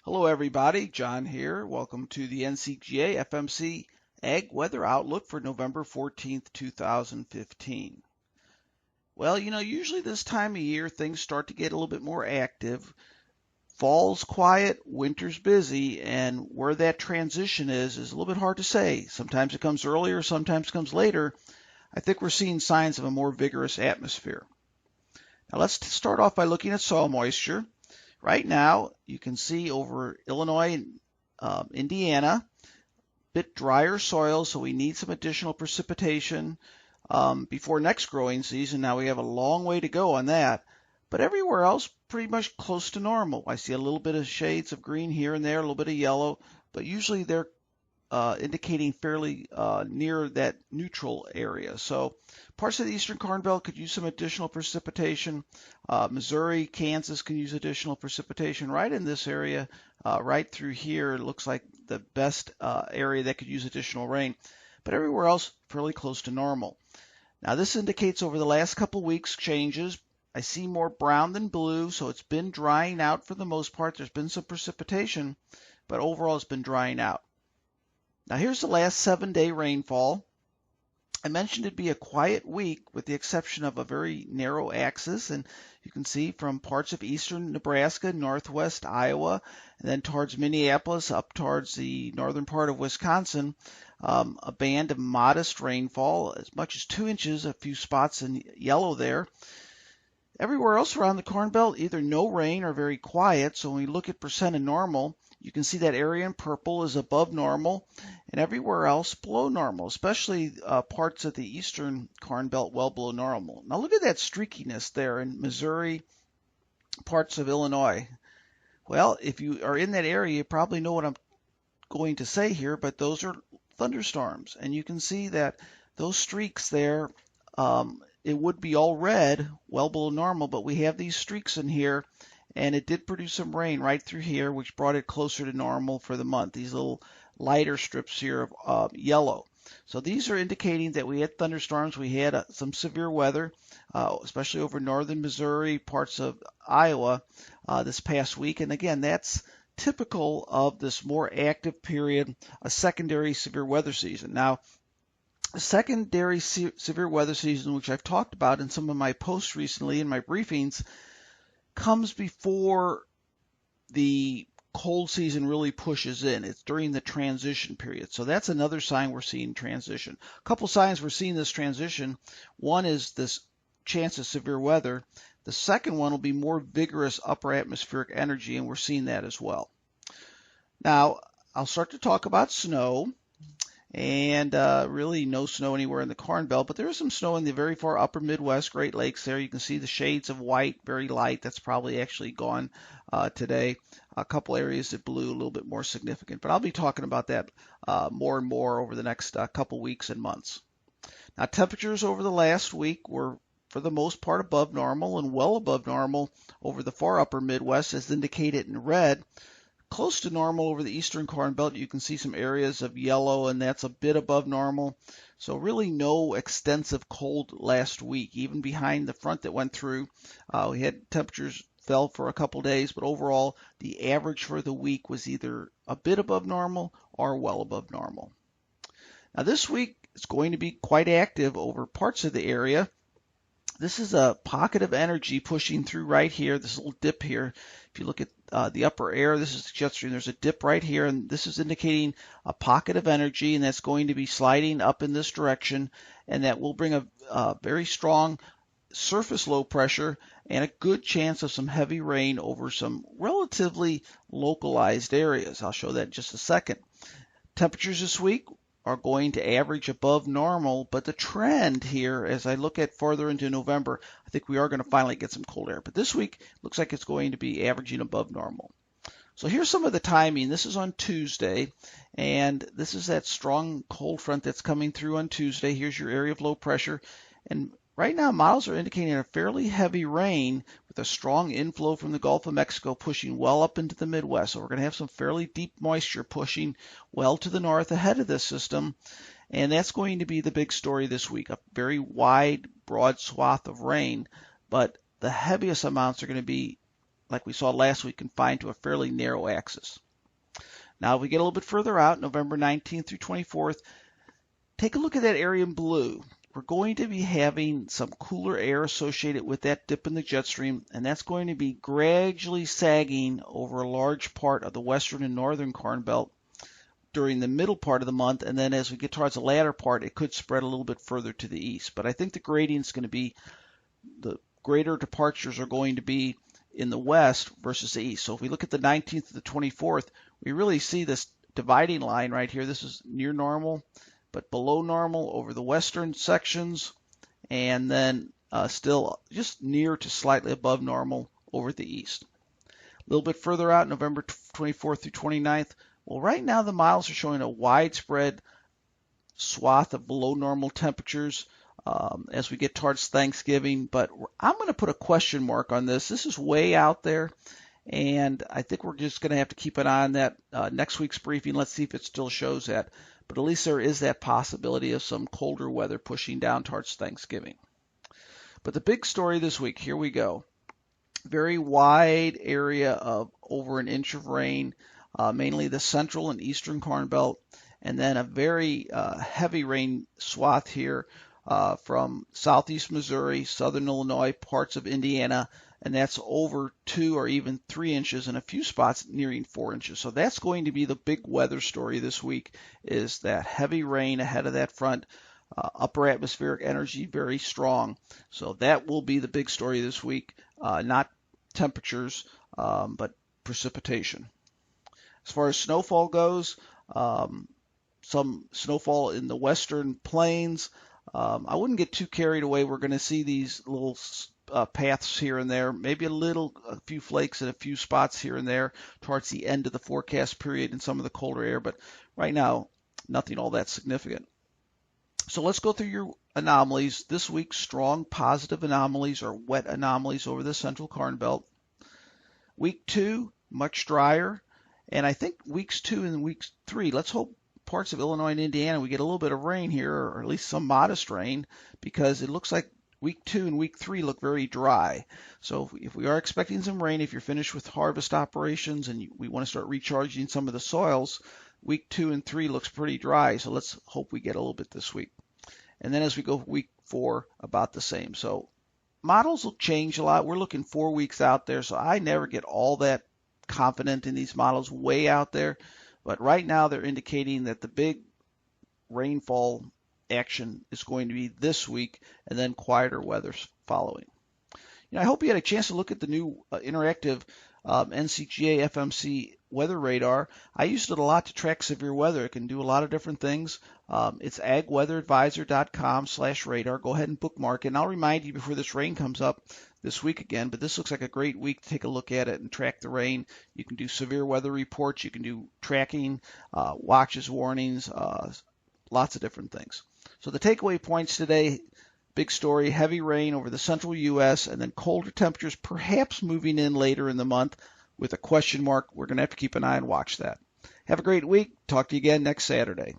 Hello everybody, John here. Welcome to the NCGA FMC Ag Weather Outlook for November 14th, 2015. Well, usually this time of year things start to get a little bit more active. Fall's quiet, winter's busy, and where that transition is a little bit hard to say. Sometimes it comes earlier, sometimes it comes later. I think we're seeing signs of a more vigorous atmosphere. Now let's start off by looking at soil moisture. Right now, you can see over Illinois and Indiana, bit drier soil, so we need some additional precipitation before next growing season. Now we have a long way to go on that, but everywhere else pretty much close to normal. I see a little bit of shades of green here and there, a little bit of yellow, but usually they're indicating fairly near that neutral area. So parts of the Eastern Corn Belt could use some additional precipitation. Missouri, Kansas can use additional precipitation. Right in this area, right through here, it looks like the best area that could use additional rain. But everywhere else, fairly close to normal. Now this indicates over the last couple weeks changes. I see more brown than blue, so it's been drying out for the most part. There's been some precipitation, but overall it's been drying out. Now here's the last 7-day rainfall. I mentioned it'd be a quiet week with the exception of a very narrow axis, and you can see from parts of eastern Nebraska, northwest Iowa, and then towards Minneapolis, up towards the northern part of Wisconsin, a band of modest rainfall, as much as 2 inches, a few spots in yellow there. Everywhere else around the Corn Belt, either no rain or very quiet, so when we look at percent of normal, you can see that area in purple is above normal, and everywhere else below normal, especially parts of the eastern Corn Belt well below normal. Now look at that streakiness there in Missouri, parts of Illinois. Well, if you are in that area, you probably know what I'm going to say here, but those are thunderstorms, and you can see that those streaks there, it would be all red, well below normal, but we have these streaks in here, and it did produce some rain right through here, which brought it closer to normal for the month. These little lighter strips here of yellow. So these are indicating that we had thunderstorms. We had some severe weather, especially over northern Missouri, parts of Iowa this past week. And again, that's typical of this more active period, a secondary severe weather season. Now, a secondary severe weather season, which I've talked about in some of my posts recently in my briefings, comes before the cold season really pushes in. It's during the transition period. So that's another sign we're seeing transition. A couple signs we're seeing this transition. One is this chance of severe weather. The second one will be more vigorous upper atmospheric energy, and we're seeing that as well. Now, I'll start to talk about snow. And really no snow anywhere in the Corn Belt, but there is some snow in the very far upper Midwest, Great Lakes there. You can see the shades of white, very light. That's probably actually gone today. A couple areas of blue, a little bit more significant, but I'll be talking about that more and more over the next couple weeks and months. Now, temperatures over the last week were, for the most part, above normal and well above normal over the far upper Midwest, as indicated in red. Close to normal over the eastern Corn Belt. You can see some areas of yellow, and that's a bit above normal. So really no extensive cold last week, even behind the front that went through. We had temperatures fell for a couple days, but overall the average for the week was either a bit above normal or well above normal. Now this week is going to be quite active over parts of the area. This is a pocket of energy pushing through right here, this little dip here. If you look at the upper air, this is the jet stream. There's a dip right here, and this is indicating a pocket of energy, and that's going to be sliding up in this direction, and that will bring a very strong surface low pressure and a good chance of some heavy rain over some relatively localized areas. I'll show that in just a second. Temperatures this week are going to average above normal, but the trend here, as I look at further into November, I think we are going to finally get some cold air. But this week looks like it's going to be averaging above normal. So here's some of the timing. This is on Tuesday, and this is that strong cold front that's coming through on Tuesday. Here's your area of low pressure, and right now models are indicating a fairly heavy rain with a strong inflow from the Gulf of Mexico pushing well up into the Midwest. So we're going to have some fairly deep moisture pushing well to the north ahead of this system, and that's going to be the big story this week. A very wide, broad swath of rain, but the heaviest amounts are going to be like we saw last week, confined to a fairly narrow axis. Now, if we get a little bit further out, November 19th through 24th, take a look at that area in blue. We're going to be having some cooler air associated with that dip in the jet stream, and that's going to be gradually sagging over a large part of the western and northern Corn Belt during the middle part of the month, and then as we get towards the latter part, it could spread a little bit further to the east. But I think the gradient is going to be, the greater departures are going to be in the west versus the east. So if we look at the 19th to the 24th, we really see this dividing line right here. This is near normal, but below normal over the western sections, and then still just near to slightly above normal over the east. A little bit further out, November 24th through 29th, well, right now the models are showing a widespread swath of below normal temperatures as we get towards Thanksgiving, but I'm going to put a question mark on this. This is way out there, and I think we're just going to have to keep an eye on that next week's briefing. Let's see if it still shows that. But at least there is that possibility of some colder weather pushing down towards Thanksgiving. But the big story this week, here we go. Very wide area of over an inch of rain, mainly the central and eastern Corn Belt, and then a very heavy rain swath here from southeast Missouri, southern Illinois, parts of Indiana, and that's over 2 or even 3 inches, and a few spots nearing 4 inches. So that's going to be the big weather story this week, is that heavy rain ahead of that front, upper atmospheric energy very strong. So that will be the big story this week, not temperatures, but precipitation. As far as snowfall goes, some snowfall in the western plains. I wouldn't get too carried away. We're going to see these little paths here and there, maybe a few flakes in a few spots here and there towards the end of the forecast period in some of the colder air, but right now, nothing all that significant. So let's go through your anomalies. This week, strong positive anomalies or wet anomalies over the central Corn Belt. Week 2, much drier, and I think weeks 2 and weeks 3, let's hope parts of Illinois and Indiana we get a little bit of rain here, or at least some modest rain, because it looks like week 2 and week 3 look very dry. So if we are expecting some rain, if you're finished with harvest operations and we want to start recharging some of the soils, week 2 and 3 looks pretty dry. So let's hope we get a little bit this week. And then as we go week 4, about the same. So models will change a lot. We're looking 4 weeks out there, so I never get all that confident in these models way out there. But right now they're indicating that the big rainfall action is going to be this week, and then quieter weather following. I hope you had a chance to look at the new interactive NCGA FMC weather radar. I used it a lot to track severe weather. It can do a lot of different things. It's agweatheradvisor.com/radar. Go ahead and bookmark it. And I'll remind you before this rain comes up this week again, but this looks like a great week to take a look at it and track the rain. You can do severe weather reports. You can do tracking, watches, warnings, lots of different things. So the takeaway points today, big story, heavy rain over the central U.S. and then colder temperatures perhaps moving in later in the month with a question mark. We're going to have to keep an eye and watch that. Have a great week. Talk to you again next Saturday.